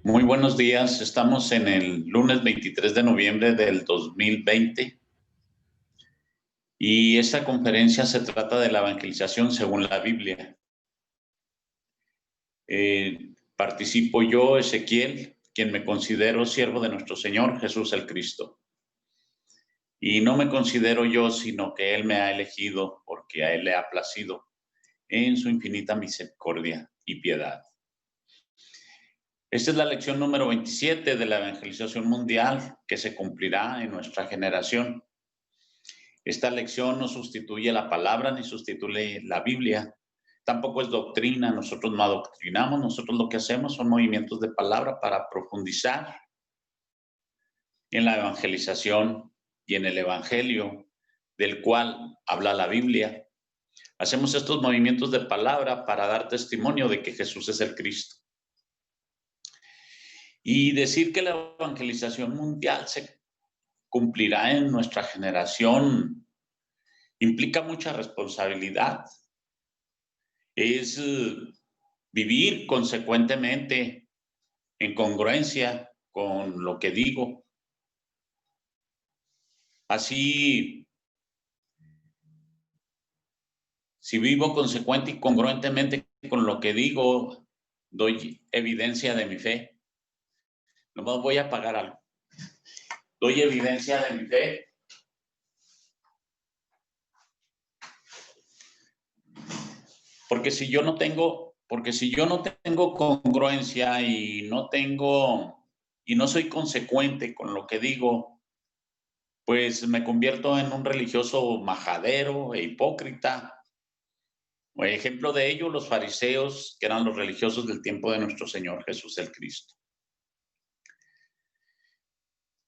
Muy buenos días. Estamos en el lunes 23 de noviembre del 2020 y esta conferencia se trata de la evangelización según la Biblia. Participo yo, Ezequiel, quien me considero siervo de nuestro Señor Jesús el Cristo. Y no me considero yo, sino que Él me ha elegido porque a Él le ha placido en su infinita misericordia y piedad. Esta es la lección número 27 de la evangelización mundial que se cumplirá en nuestra generación. Esta lección no sustituye la palabra ni sustituye la Biblia. Tampoco es doctrina, nosotros no adoctrinamos, nosotros lo que hacemos son movimientos de palabra para profundizar en la evangelización y en el evangelio del cual habla la Biblia. Hacemos estos movimientos de palabra para dar testimonio de que Jesús es el Cristo. Y decir que la evangelización mundial se cumplirá en nuestra generación implica mucha responsabilidad. Es vivir consecuentemente en congruencia con lo que digo. Así, si vivo consecuente y congruentemente con lo que digo, doy evidencia de mi fe. Nomás voy a pagar algo. Doy evidencia de mi fe. Porque si yo no tengo congruencia y no soy consecuente con lo que digo, pues me convierto en un religioso majadero e hipócrita. Ejemplo de ello, los fariseos, que eran los religiosos del tiempo de nuestro Señor Jesús el Cristo.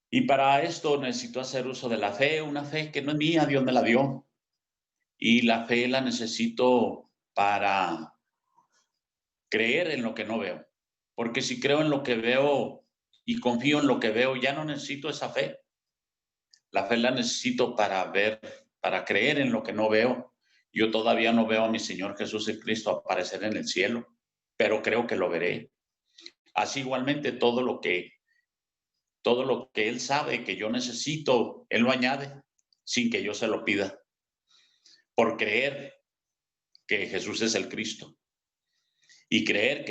Y para esto necesito hacer uso de la fe, una fe que no es mía, Dios me la dio. Y la fe la necesito para creer en lo que no veo. Porque si creo en lo que veo y confío en lo que veo, ya no necesito esa fe. La fe la necesito para ver, para creer en lo que no veo. Yo todavía no veo a mi Señor Jesús el Cristo aparecer en el cielo, pero creo que lo veré. Así igualmente todo lo que Él sabe que yo necesito, Él lo añade sin que yo se lo pida, por creer que Jesús es el Cristo y creer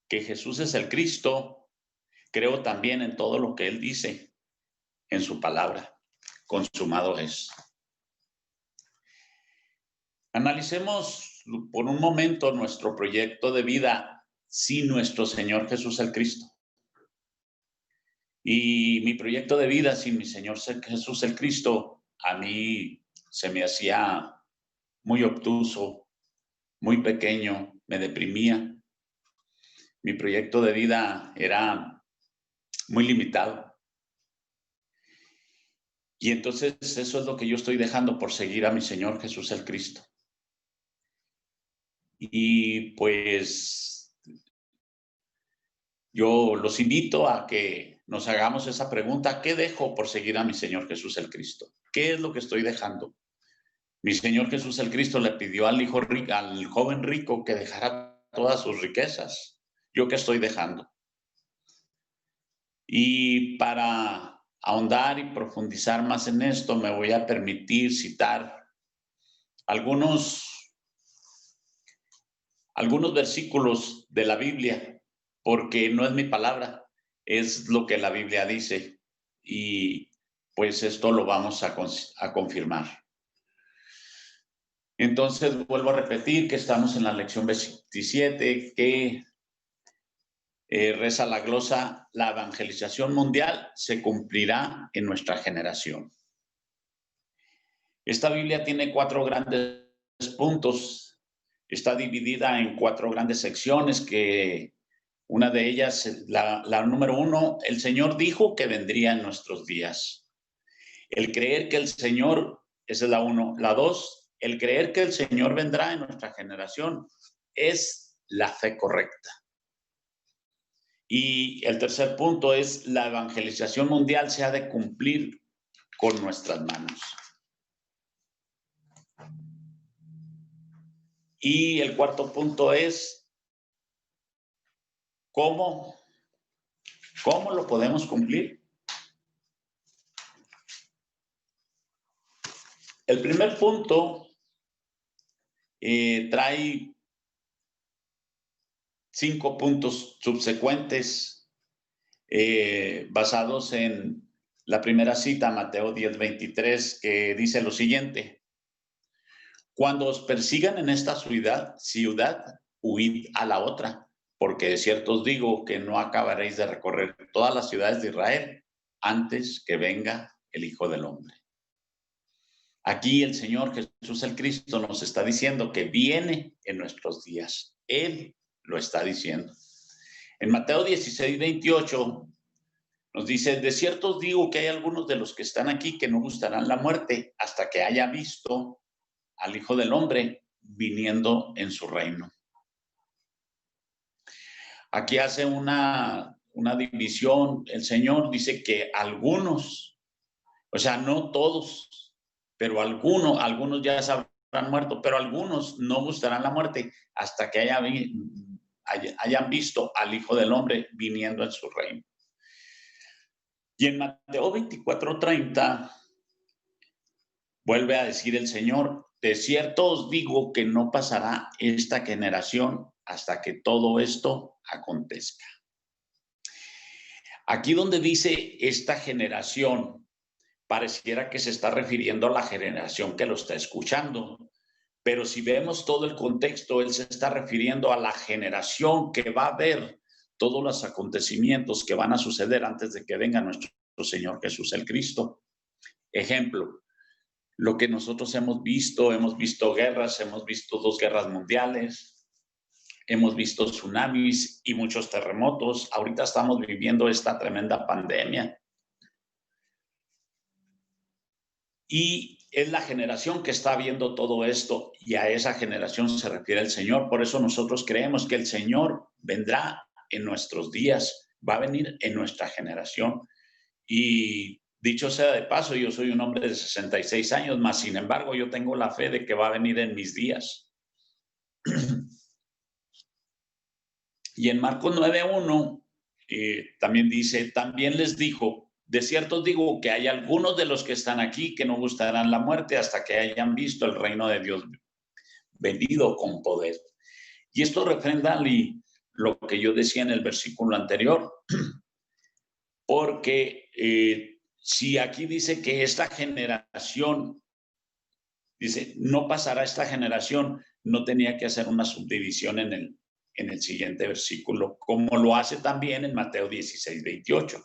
que Jesús es el Cristo. Creo también en todo lo que Él dice en su palabra. Consumado es. Analicemos por un momento nuestro proyecto de vida sin nuestro Señor Jesús el Cristo. Y mi proyecto de vida sin mi Señor Jesús el Cristo, a mí se me hacía muy obtuso, muy pequeño, me deprimía. Mi proyecto de vida era muy limitado. Y entonces eso es lo que yo estoy dejando por seguir a mi Señor Jesús el Cristo. Y pues yo los invito a que nos hagamos esa pregunta: ¿qué dejo por seguir a mi Señor Jesús el Cristo? ¿Qué es lo que estoy dejando? Mi Señor Jesús el Cristo le pidió al joven rico que dejara todas sus riquezas. ¿Yo qué estoy dejando? Y para ahondar y profundizar más en esto, me voy a permitir citar algunos versículos de la Biblia, porque no es mi palabra, es lo que la Biblia dice. Y pues esto lo vamos a confirmar. Entonces, vuelvo a repetir que estamos en la lección 27, que reza la glosa: la evangelización mundial se cumplirá en nuestra generación. Esta Biblia tiene 4 grandes puntos. Está dividida en 4 grandes secciones, que una de ellas, la número 1, el Señor dijo que vendría en nuestros días. El creer que el Señor, esa es la 1. La 2, el creer que el Señor vendrá en nuestra generación, es la fe correcta. Y el tercer punto es: la evangelización mundial se ha de cumplir con nuestras manos. Y el cuarto punto es: ¿Cómo lo podemos cumplir? El primer punto trae 5 puntos subsecuentes basados en la primera cita, Mateo 10:23, que dice lo siguiente: cuando os persigan en esta ciudad, huid a la otra, porque de cierto os digo que no acabaréis de recorrer todas las ciudades de Israel antes que venga el Hijo del Hombre. Aquí el Señor Jesús el Cristo nos está diciendo que viene en nuestros días. Él lo está diciendo. En Mateo 16:28 nos dice: de cierto os digo que hay algunos de los que están aquí que no gustarán la muerte hasta que haya visto al Hijo del Hombre viniendo en su reino. Aquí hace una división. El Señor dice que algunos, o sea, no todos, pero algunos ya se habrán muerto, pero algunos no gustarán la muerte hasta que hayan visto al Hijo del Hombre viniendo en su reino. Y en Mateo 24:30 vuelve a decir el Señor: de cierto os digo que no pasará esta generación hasta que todo esto acontezca. Aquí donde dice esta generación, pareciera que se está refiriendo a la generación que lo está escuchando, pero si vemos todo el contexto, él se está refiriendo a la generación que va a ver todos los acontecimientos que van a suceder antes de que venga nuestro Señor Jesús el Cristo. Ejemplo, lo que nosotros hemos visto guerras, hemos visto 2 guerras mundiales, hemos visto tsunamis y muchos terremotos. Ahorita estamos viviendo esta tremenda pandemia. Y es la generación que está viendo todo esto, y a esa generación se refiere el Señor. Por eso nosotros creemos que el Señor vendrá en nuestros días, va a venir en nuestra generación. Y dicho sea de paso, yo soy un hombre de 66 años, más sin embargo yo tengo la fe de que va a venir en mis días. Y en Marcos 9:1 también dice: también les dijo, de cierto os digo que hay algunos de los que están aquí que no gustarán la muerte hasta que hayan visto el reino de Dios venido con poder. Y esto refrenda lo que yo decía en el versículo anterior, porque si aquí dice que esta generación, dice, no pasará esta generación, no tenía que hacer una subdivisión en el siguiente versículo, como lo hace también en Mateo 16:28.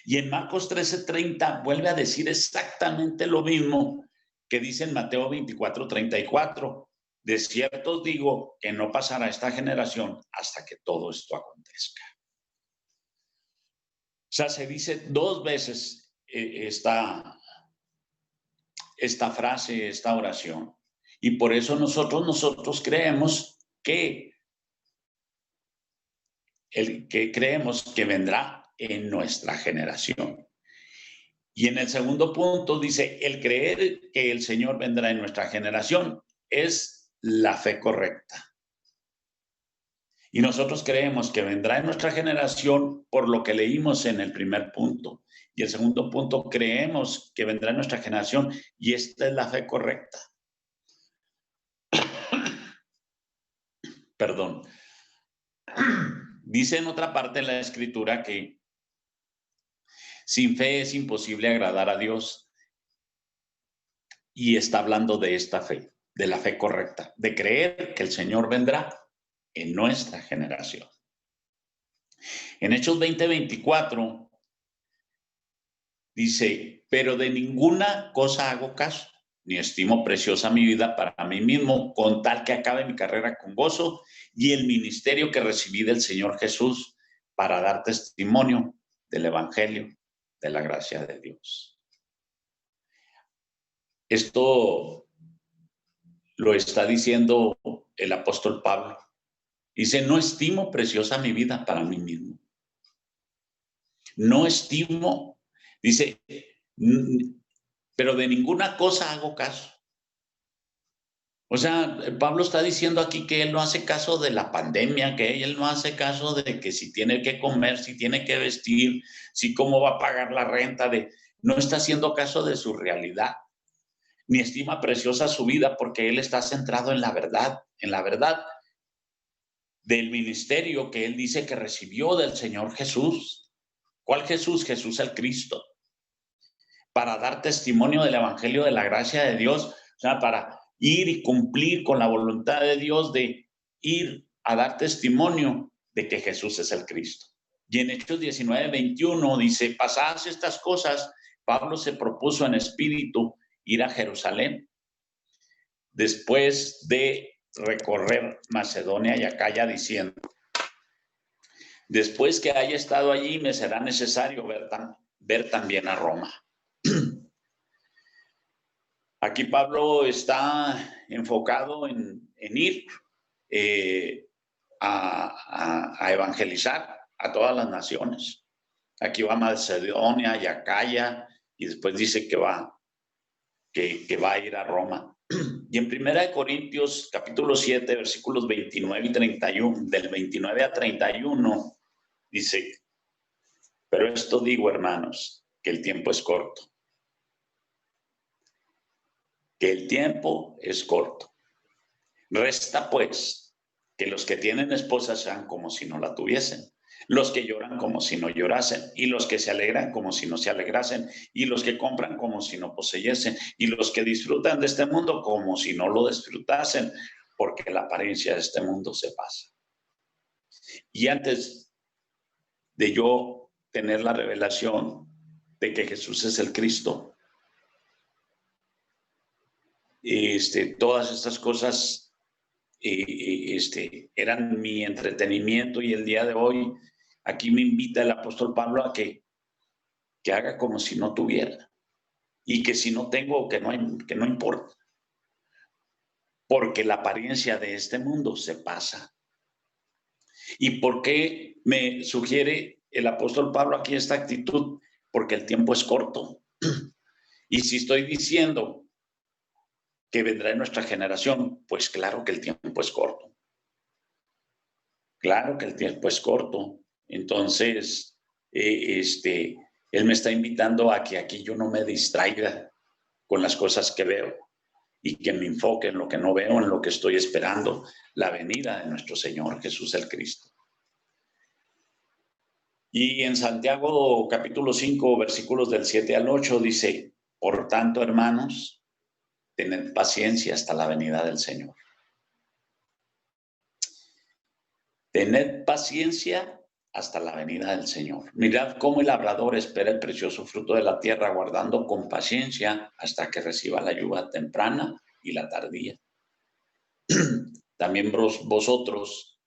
Y en Marcos 13:30 vuelve a decir exactamente lo mismo que dice en Mateo 24:34. De cierto os digo que no pasará esta generación hasta que todo esto acontezca. O sea, se dice 2 veces esta frase, esta oración. Y por eso nosotros creemos que creemos que vendrá en nuestra generación. Y en el segundo punto dice: el creer que el Señor vendrá en nuestra generación es la fe correcta. Y nosotros creemos que vendrá en nuestra generación por lo que leímos en el primer punto. Y el segundo punto, creemos que vendrá en nuestra generación, y esta es la fe correcta. Perdón. Dice en otra parte de la Escritura que sin fe es imposible agradar a Dios. Y está hablando de esta fe, de la fe correcta, de creer que el Señor vendrá en nuestra generación. En Hechos 20:24 dice: pero de ninguna cosa hago caso, ni estimo preciosa mi vida para mí mismo, con tal que acabe mi carrera con gozo y el ministerio que recibí del Señor Jesús para dar testimonio del Evangelio de la gracia de Dios. Esto lo está diciendo el apóstol Pablo. Dice: no estimo preciosa mi vida para mí mismo. No estimo, dice, pero de ninguna cosa hago caso. O sea, Pablo está diciendo aquí que él no hace caso de la pandemia, que él no hace caso de que si tiene que comer, si tiene que vestir, si cómo va a pagar la renta, no está haciendo caso de su realidad, ni estima preciosa su vida, porque él está centrado en la verdad del ministerio que él dice que recibió del Señor Jesús. ¿Cuál Jesús? Jesús el Cristo. Para dar testimonio del evangelio de la gracia de Dios, o sea, para ir y cumplir con la voluntad de Dios de ir a dar testimonio de que Jesús es el Cristo. Y en Hechos 19:21 dice, pasadas estas cosas, Pablo se propuso en espíritu ir a Jerusalén después de recorrer Macedonia y Acaya, diciendo, después que haya estado allí me será necesario ver también a Roma. Aquí Pablo está enfocado en ir a evangelizar a todas las naciones. Aquí va a Macedonia y Acaya, y después dice que va a ir a Roma. Y en 1 Corintios capítulo 7, versículos 29 y 31, del 29 a 31, dice, pero esto digo, hermanos, que el tiempo es corto. Que el tiempo es corto. Resta pues que los que tienen esposa sean como si no la tuviesen, los que lloran como si no llorasen, y los que se alegran como si no se alegrasen, y los que compran como si no poseyesen, y los que disfrutan de este mundo como si no lo disfrutasen, porque la apariencia de este mundo se pasa. Y antes de yo tener la revelación de que Jesús es el Cristo, todas estas cosas eran mi entretenimiento, y el día de hoy aquí me invita el apóstol Pablo a que haga como si no tuviera, y que si no tengo, que no importa, porque la apariencia de este mundo se pasa. ¿Y por qué me sugiere el apóstol Pablo aquí esta actitud? Porque el tiempo es corto. Y si estoy diciendo que vendrá en nuestra generación, pues claro que el tiempo es corto. Claro que el tiempo es corto. Entonces, él me está invitando a que aquí yo no me distraiga con las cosas que veo, y que me enfoque en lo que no veo, en lo que estoy esperando, la venida de nuestro Señor Jesús el Cristo. Y en Santiago capítulo 5, versículos del 7 al 8 dice, por tanto, hermanos, tened paciencia hasta la venida del Señor. Tened paciencia hasta la venida del Señor. Mirad cómo el labrador espera el precioso fruto de la tierra, guardando con paciencia hasta que reciba la lluvia temprana y la tardía. También vosotros,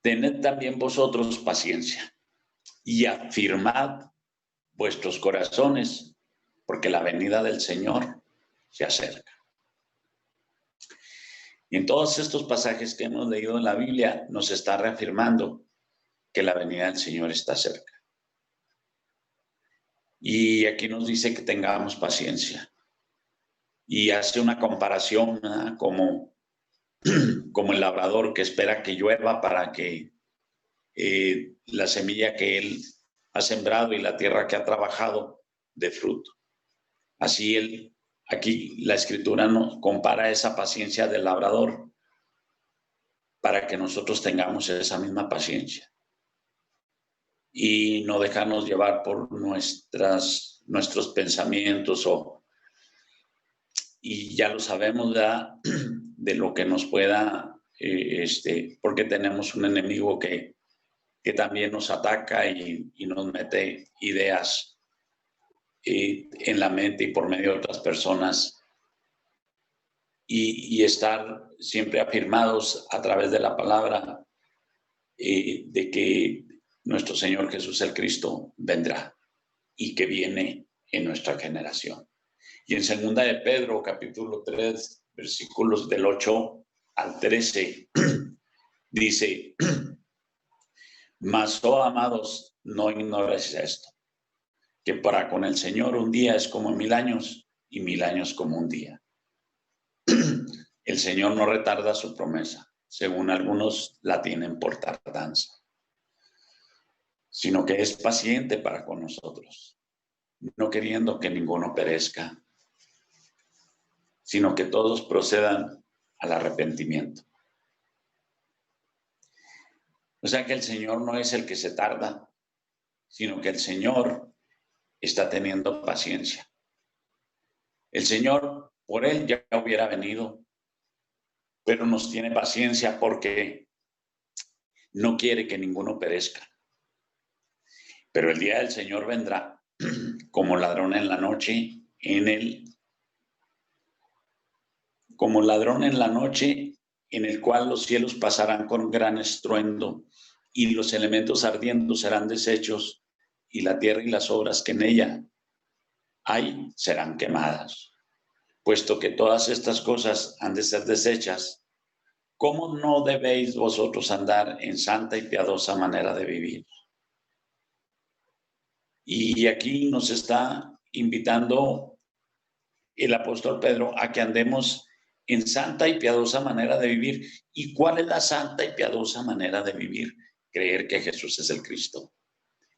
tened también vosotros paciencia y afirmad vuestros corazones, porque la venida del Señor se acerca. Y en todos estos pasajes que hemos leído en la Biblia nos está reafirmando que la venida del Señor está cerca. Y aquí nos dice que tengamos paciencia. Y hace una comparación, ¿verdad? como el labrador que espera que llueva para que la semilla que él ha sembrado y la tierra que ha trabajado dé fruto. Así aquí la Escritura nos compara esa paciencia del labrador para que nosotros tengamos esa misma paciencia y no dejarnos llevar por nuestros pensamientos y ya lo sabemos de lo que nos pueda, porque tenemos un enemigo que también nos ataca y nos mete ideas en la mente y por medio de otras personas, y estar siempre afirmados a través de la palabra de que nuestro Señor Jesús el Cristo vendrá y que viene en nuestra generación. Y en 2 de Pedro, capítulo 3, versículos del 8 al 13, dice, mas, oh amados, no ignoréis esto, que para con el Señor un día es como 1000 años y 1000 años como un día. el Señor no retarda su promesa, según algunos la tienen por tardanza, sino que es paciente para con nosotros, no queriendo que ninguno perezca, sino que todos procedan al arrepentimiento. O sea que el Señor no es el que se tarda, sino que el Señor está teniendo paciencia. El Señor, por Él ya hubiera venido, pero nos tiene paciencia porque no quiere que ninguno perezca. Pero el día del Señor vendrá como ladrón en la noche, como ladrón en la noche, en el cual los cielos pasarán con gran estruendo y los elementos ardiendo serán deshechos y la tierra y las obras que en ella hay serán quemadas. Puesto que todas estas cosas han de ser deshechas, ¿cómo no debéis vosotros andar en santa y piadosa manera de vivir? Y aquí nos está invitando el apóstol Pedro a que andemos en santa y piadosa manera de vivir. ¿Y cuál es la santa y piadosa manera de vivir? Creer que Jesús es el Cristo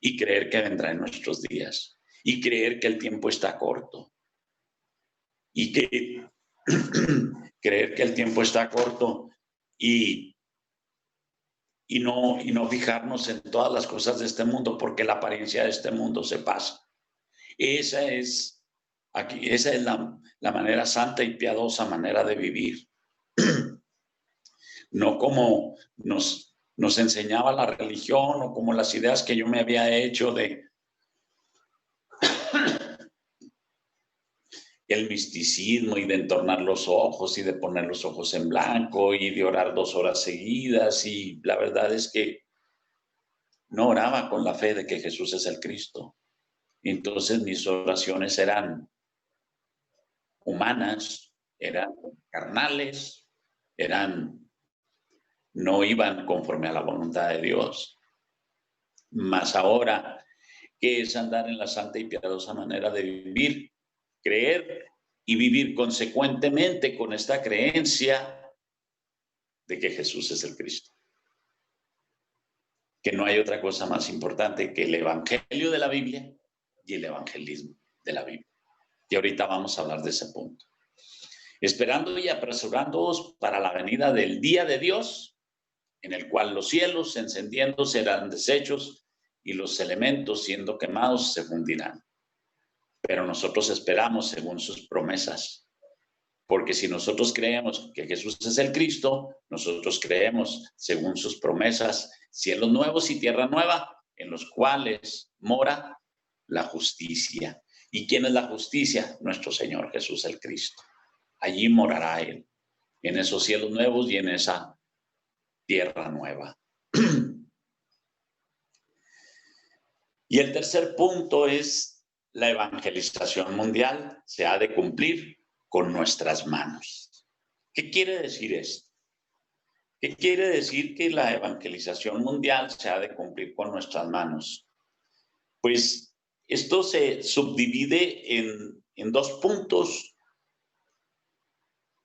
y creer que vendrá en nuestros días y creer que el tiempo está corto y que creer que el tiempo está corto y no fijarnos en todas las cosas de este mundo, porque la apariencia de este mundo se pasa. Esa es la manera santa y piadosa manera de vivir. No como nos enseñaba la religión o como las ideas que yo me había hecho de el misticismo y de entornar los ojos y de poner los ojos en blanco y de orar 2 horas seguidas. Y la verdad es que no oraba con la fe de que Jesús es el Cristo. Entonces mis oraciones eran humanas, eran carnales, no iban conforme a la voluntad de Dios. Mas ahora, ¿qué es andar en la santa y piadosa manera de vivir? Creer y vivir consecuentemente con esta creencia de que Jesús es el Cristo. Que no hay otra cosa más importante que el evangelio de la Biblia y el evangelismo de la Biblia. Y ahorita vamos a hablar de ese punto. Esperando y apresurándoos para la venida del día de Dios, en el cual los cielos encendiendo serán deshechos y los elementos siendo quemados se fundirán. Pero nosotros esperamos según sus promesas. Porque si nosotros creemos que Jesús es el Cristo, nosotros creemos según sus promesas, cielos nuevos y tierra nueva, en los cuales mora la justicia. ¿Y quién es la justicia? Nuestro Señor Jesús el Cristo. Allí morará Él, en esos cielos nuevos y en esa tierra nueva. Y el tercer punto es la evangelización mundial se ha de cumplir con nuestras manos. ¿Qué quiere decir esto? ¿Qué quiere decir que la evangelización mundial se ha de cumplir con nuestras manos? Pues esto se subdivide en 2 puntos.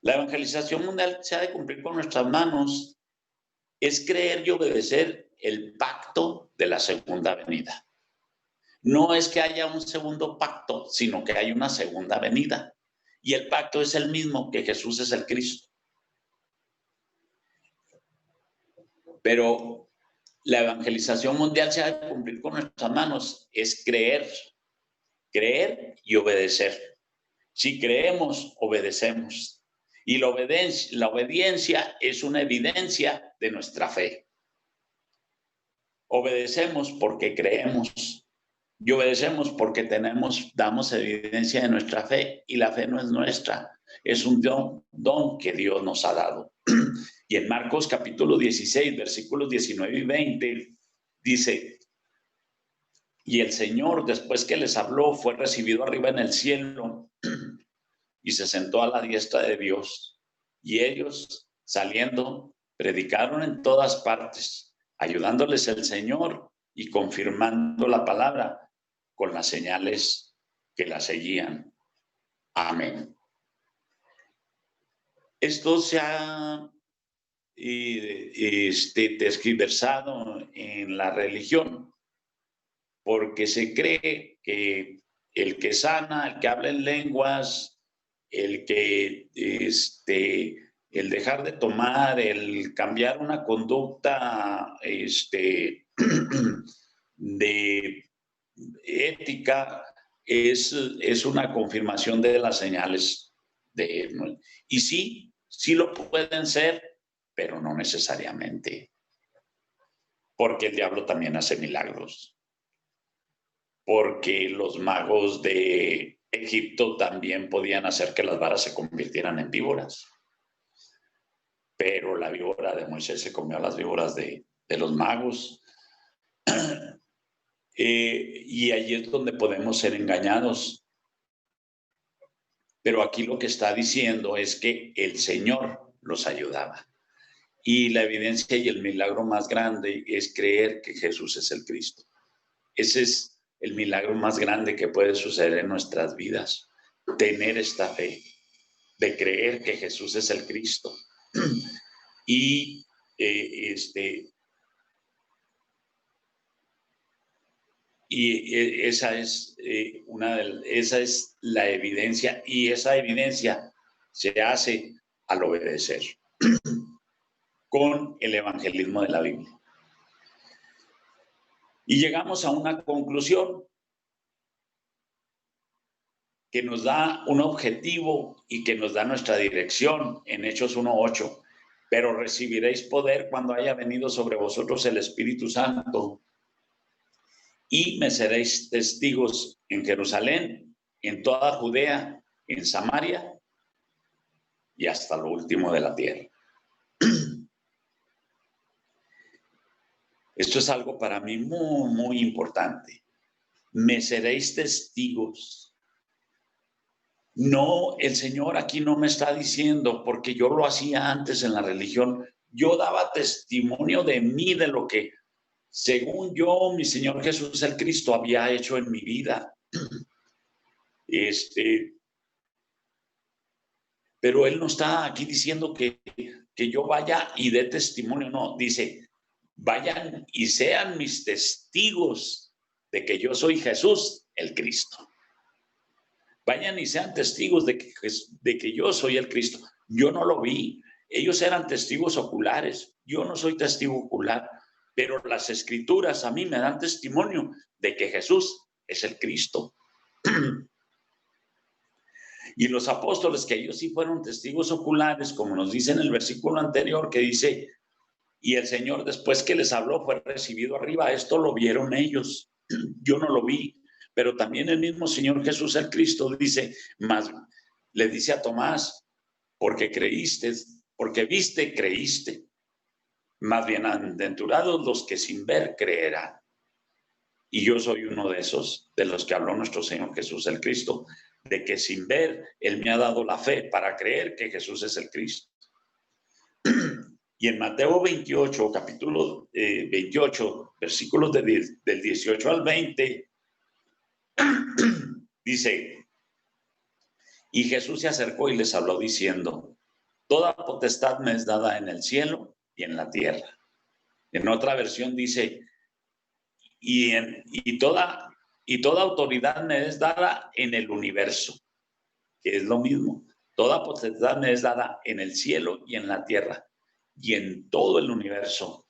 La evangelización mundial se ha de cumplir con nuestras manos es creer y obedecer el pacto de la segunda venida. No es que haya un segundo pacto, sino que hay una segunda venida. Y el pacto es el mismo, que Jesús es el Cristo. Pero la evangelización mundial se ha de cumplir con nuestras manos, es creer y obedecer. Si creemos, obedecemos. Y la obediencia es una evidencia de nuestra fe. Obedecemos porque creemos y obedecemos porque damos evidencia de nuestra fe, y la fe no es nuestra, es un don que Dios nos ha dado. Y en Marcos capítulo 16, versículos 19 y 20, dice: y el Señor, después que les habló, fue recibido arriba en el cielo y se sentó a la diestra de Dios. Y ellos, saliendo, predicaron en todas partes, ayudándoles el Señor y confirmando la palabra con las señales que la seguían. Amén. Esto se ha tergiversado en la religión porque se cree que el que sana, el que habla en lenguas, el que el dejar de tomar, el cambiar una conducta de ética es una confirmación de las señales de, y sí, sí lo pueden ser, pero no necesariamente, porque el diablo también hace milagros, porque los magos de Egipto también podían hacer que las varas se convirtieran en víboras, pero la víbora de Moisés se comió a las víboras de los magos. Y allí es donde podemos ser engañados. Pero aquí lo que está diciendo es que el Señor los ayudaba. Y la evidencia y el milagro más grande es creer que Jesús es el Cristo. Ese es el milagro más grande que puede suceder en nuestras vidas. Tener esta fe de creer que Jesús es el Cristo. Y esa es esa es la evidencia, y esa evidencia se hace al obedecer con el evangelismo de la Biblia. Y llegamos a una conclusión que nos da un objetivo y que nos da nuestra dirección en Hechos 1:8. Pero recibiréis poder cuando haya venido sobre vosotros el Espíritu Santo, y me seréis testigos en Jerusalén, en toda Judea, en Samaria y hasta lo último de la tierra. Esto es algo para mí muy, muy importante. Me seréis testigos. No, el Señor aquí no me está diciendo, porque yo lo hacía antes en la religión, yo daba testimonio de mí, de lo que, según yo, mi Señor Jesús el Cristo había hecho en mi vida. Pero Él no está aquí diciendo que yo vaya y dé testimonio, no, dice, vayan y sean mis testigos de que yo soy Jesús el Cristo. Vayan y sean testigos de que yo soy el Cristo. Yo no lo vi. Ellos eran testigos oculares. Yo no soy testigo ocular, pero las escrituras a mí me dan testimonio de que Jesús es el Cristo. Y los apóstoles, que ellos sí fueron testigos oculares, como nos dice en el versículo anterior, que dice, y el Señor después que les habló fue recibido arriba. Esto lo vieron ellos. Yo no lo vi. Pero también el mismo Señor Jesús el Cristo dice, más le dice a Tomás, porque creíste, porque viste, creíste. Más bienaventurados los que sin ver creerán. Y yo soy uno de esos, de los que habló nuestro Señor Jesús el Cristo, de que sin ver, Él me ha dado la fe para creer que Jesús es el Cristo. Y en Mateo 28, capítulo 28, versículos del 18 al 20, dice, y Jesús se acercó y les habló diciendo, toda potestad me es dada en el cielo y en la tierra. En otra versión dice, y toda autoridad me es dada en el universo, que es lo mismo. Toda potestad me es dada en el cielo y en la tierra y en todo el universo.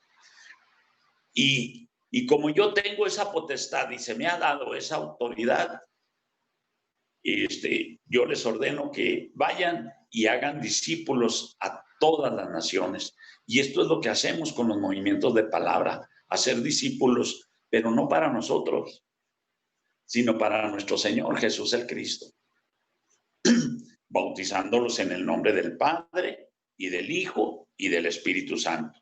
Y como yo tengo esa potestad y se me ha dado esa autoridad, yo les ordeno que vayan y hagan discípulos a todas las naciones. Y esto es lo que hacemos con los movimientos de palabra, hacer discípulos, pero no para nosotros, sino para nuestro Señor Jesús el Cristo, bautizándolos en el nombre del Padre y del Hijo y del Espíritu Santo,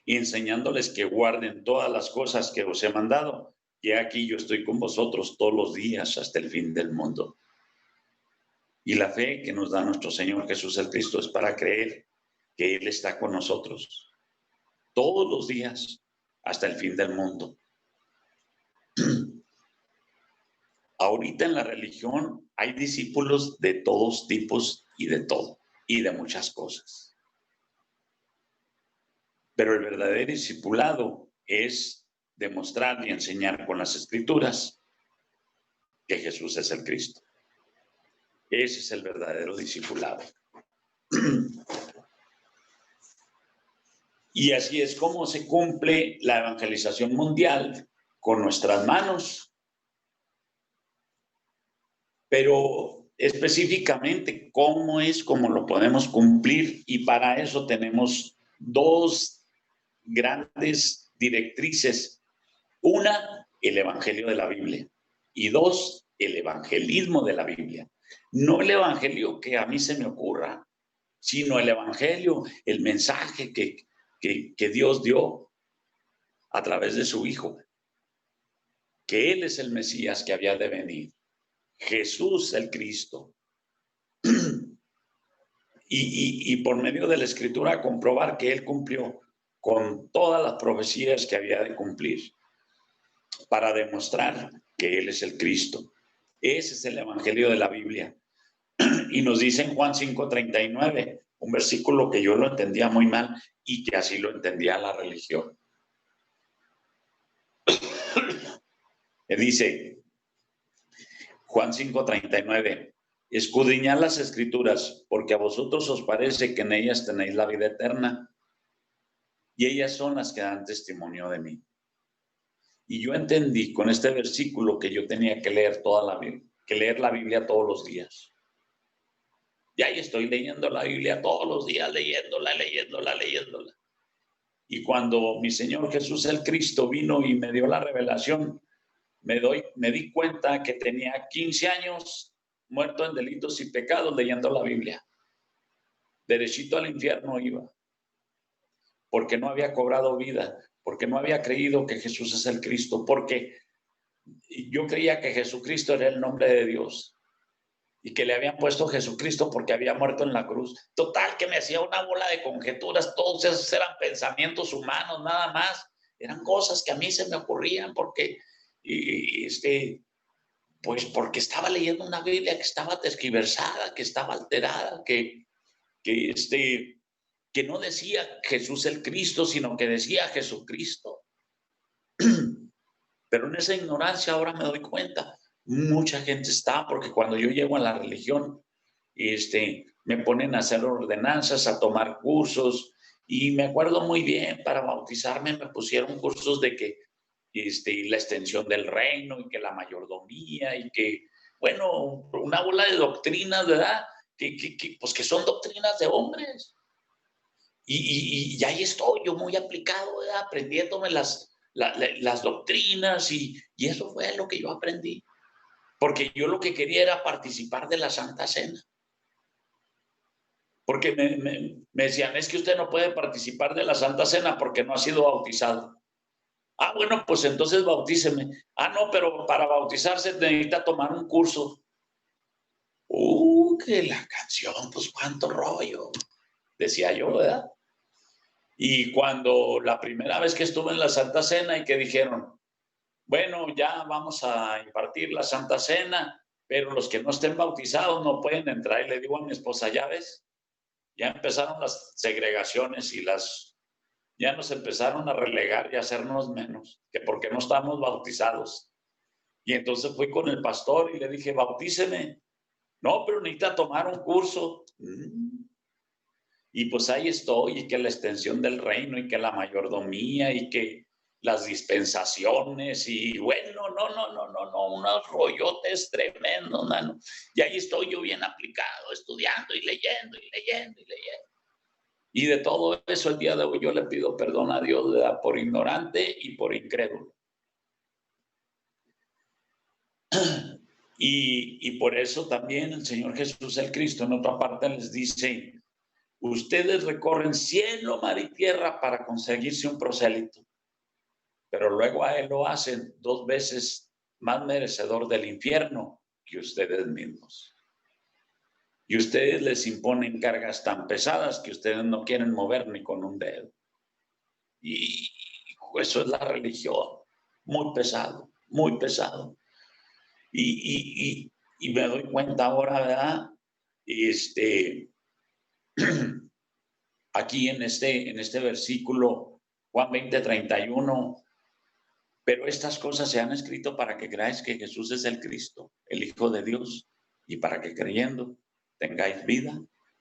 y enseñándoles que guarden todas las cosas que os he mandado. Y aquí yo estoy con vosotros todos los días hasta el fin del mundo. Y la fe que nos da nuestro Señor Jesús el Cristo es para creer que Él está con nosotros todos los días hasta el fin del mundo. Ahorita en la religión hay discípulos de todos tipos y de todo. y de muchas cosas. Pero el verdadero discipulado es demostrar y enseñar con las Escrituras que Jesús es el Cristo. Ese es el verdadero discipulado. Y así es como se cumple la evangelización mundial con nuestras manos. Pero específicamente, ¿cómo es cómo lo podemos cumplir? Y para eso tenemos dos grandes directrices. Una, el evangelio de la Biblia. Y dos, el evangelismo de la Biblia. No el evangelio que a mí se me ocurra, sino el evangelio, el mensaje que Dios dio a través de su Hijo, que Él es el Mesías que había de venir, Jesús el Cristo. Y por medio de la Escritura comprobar que Él cumplió con todas las profecías que había de cumplir para demostrar que Él es el Cristo. Ese es el evangelio de la Biblia. Y nos dice en Juan 5:39, un versículo que yo lo entendía muy mal y que así lo entendía la religión. Dice Juan 5:39, escudriñad las Escrituras, porque a vosotros os parece que en ellas tenéis la vida eterna, y ellas son las que dan testimonio de mí. Y yo entendí con este versículo que yo tenía que leer leer la Biblia todos los días. Y ahí estoy leyendo la Biblia todos los días, leyéndola. Y cuando mi Señor Jesús el Cristo vino y me dio la revelación, me di cuenta que tenía 15 años muerto en delitos y pecados leyendo la Biblia. Derechito al infierno iba, porque no había cobrado vida, porque no había creído que Jesús es el Cristo, porque yo creía que Jesucristo era el nombre de Dios y que le habían puesto Jesucristo porque había muerto en la cruz. Total, que me hacía una bola de conjeturas, todos esos eran pensamientos humanos, nada más. Eran cosas que a mí se me ocurrían porque, pues porque estaba leyendo una Biblia que estaba tergiversada, que estaba alterada, que no decía Jesús el Cristo, sino que decía Jesucristo. Pero en esa ignorancia ahora me doy cuenta, mucha gente está, porque cuando yo llego a la religión, me ponen a hacer ordenanzas, a tomar cursos, y me acuerdo muy bien, para bautizarme me pusieron cursos de que la extensión del reino y que la mayordomía y que, bueno, una bola de doctrinas, ¿verdad? Pues que son doctrinas de hombres. Y ahí estoy yo muy aplicado, ¿verdad? Aprendiéndome las doctrinas y eso fue lo que yo aprendí. Porque yo lo que quería era participar de la Santa Cena. Porque me decían, es que usted no puede participar de la Santa Cena porque no ha sido bautizado. Ah, bueno, pues entonces bautíceme. Ah, no, pero para bautizarse necesita tomar un curso. Que la canción, pues cuánto rollo, decía yo, ¿verdad? Y cuando la primera vez que estuve en la Santa Cena y que dijeron, bueno, ya vamos a impartir la Santa Cena, pero los que no estén bautizados no pueden entrar. Y le digo a mi esposa, ya ves, ya empezaron las segregaciones y ya nos empezaron a relegar y a hacernos menos, que porque no estamos bautizados. Y entonces fui con el pastor y le dije, bautíceme. No, pero necesita tomar un curso. Y pues ahí estoy, y que la extensión del reino, y que la mayordomía, y que las dispensaciones, y bueno, no, unos rollotes tremendos, mano. Y ahí estoy yo bien aplicado, estudiando y leyendo. Y de todo eso el día de hoy yo le pido perdón a Dios, ¿verdad? Por ignorante y por incrédulo. Y por eso también el Señor Jesús el Cristo en otra parte les dice, ustedes recorren cielo, mar y tierra para conseguirse un prosélito, pero luego a él lo hacen 2 veces más merecedor del infierno que ustedes mismos. Y ustedes les imponen cargas tan pesadas que ustedes no quieren mover ni con un dedo. Y eso es la religión, muy pesado, muy pesado. Y me doy cuenta ahora, ¿verdad? aquí en este versículo, Juan 20:31, pero estas cosas se han escrito para que creáis que Jesús es el Cristo, el Hijo de Dios, y para que creyendo tengáis vida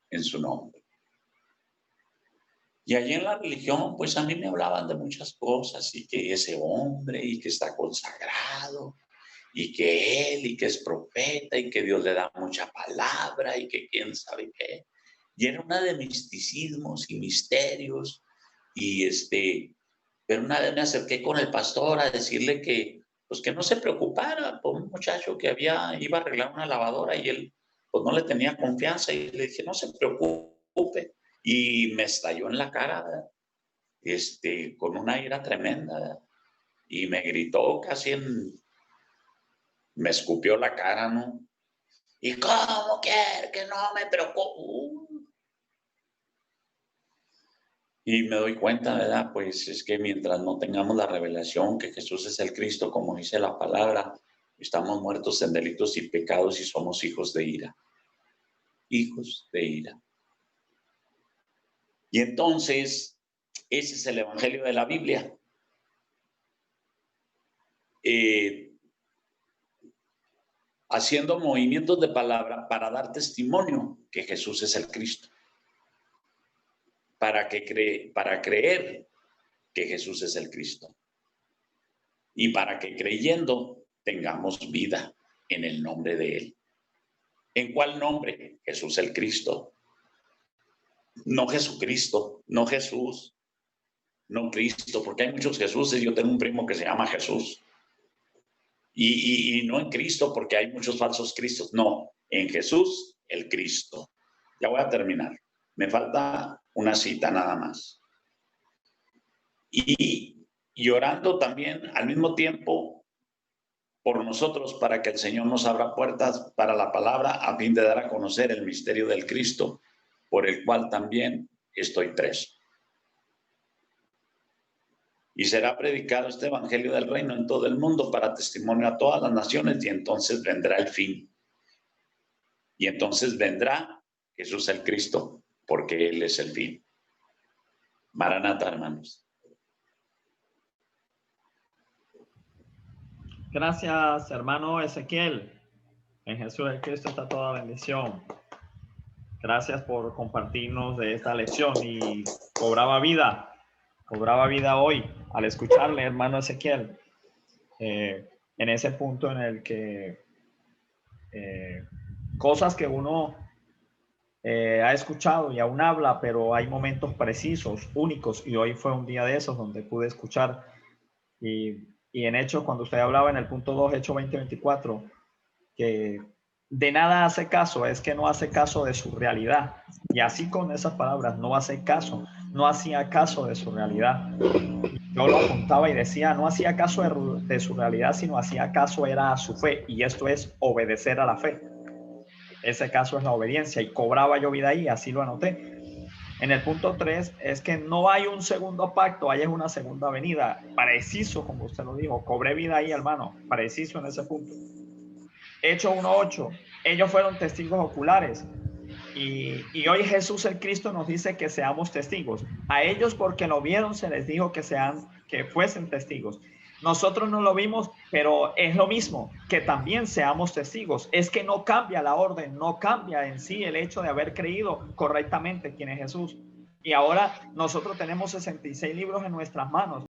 en su nombre. Y allí en la religión, pues a mí me hablaban de muchas cosas, y que ese hombre, y que está consagrado, y que él, y que es profeta, y que Dios le da mucha palabra, y que quién sabe qué. Y era una de misticismos y misterios, y pero una vez me acerqué con el pastor a decirle que, pues que no se preocupara por un muchacho que iba a arreglar una lavadora, y él, pues no le tenía confianza, y le dije, no se preocupe. Y me estalló en la cara, con una ira tremenda, y me gritó me escupió la cara, ¿no? ¿Y cómo quiere que no me preocupe? Y me doy cuenta, ¿verdad? Pues es que mientras no tengamos la revelación que Jesús es el Cristo, como dice la palabra, estamos muertos en delitos y pecados y somos hijos de ira. Hijos de ira. Y entonces, ese es el evangelio de la Biblia. Haciendo movimientos de palabra para dar testimonio que Jesús es el Cristo. Para creer que Jesús es el Cristo. Y para que creyendo tengamos vida en el nombre de Él. ¿En cuál nombre? Jesús el Cristo. No Jesucristo, no Jesús, no Cristo, porque hay muchos Jesuses. Yo tengo un primo que se llama Jesús. Y no en Cristo, porque hay muchos falsos Cristos. No, en Jesús el Cristo. Ya voy a terminar. Me falta una cita nada más. Y orando también al mismo tiempo por nosotros, para que el Señor nos abra puertas para la palabra, a fin de dar a conocer el misterio del Cristo, por el cual también estoy preso. Y será predicado este evangelio del reino en todo el mundo para testimonio a todas las naciones, y entonces vendrá el fin. Y entonces vendrá Jesús el Cristo, porque Él es el fin. Maranata, hermanos. Gracias, hermano Ezequiel. En Jesús el Cristo está toda bendición. Gracias por compartirnos de esta lección, y cobraba vida hoy al escucharle, hermano Ezequiel, en ese punto en el que cosas que uno ha escuchado y aún habla, pero hay momentos precisos, únicos, y hoy fue un día de esos donde pude escuchar. Y en Hechos, cuando usted hablaba en el punto 2, Hechos 20:24, que de nada hace caso, es que no hace caso de su realidad. Y así con esas palabras, no hace caso, no hacía caso de su realidad. Yo lo apuntaba y decía, no hacía caso de su realidad, sino hacía caso era a su fe, y esto es obedecer a la fe. Ese caso es la obediencia, y cobraba yo vida ahí, así lo anoté. En el punto 3 es que no hay un segundo pacto, hay una segunda venida. Preciso, como usted lo dijo, cobré vida ahí, hermano, preciso en ese punto. Hechos 1:8, ellos fueron testigos oculares, y hoy Jesús el Cristo nos dice que seamos testigos. A ellos, porque lo vieron, se les dijo que fuesen testigos. Nosotros no lo vimos, pero es lo mismo, que también seamos testigos. Es que no cambia la orden, no cambia en sí el hecho de haber creído correctamente quién es Jesús. Y ahora nosotros tenemos 66 libros en nuestras manos.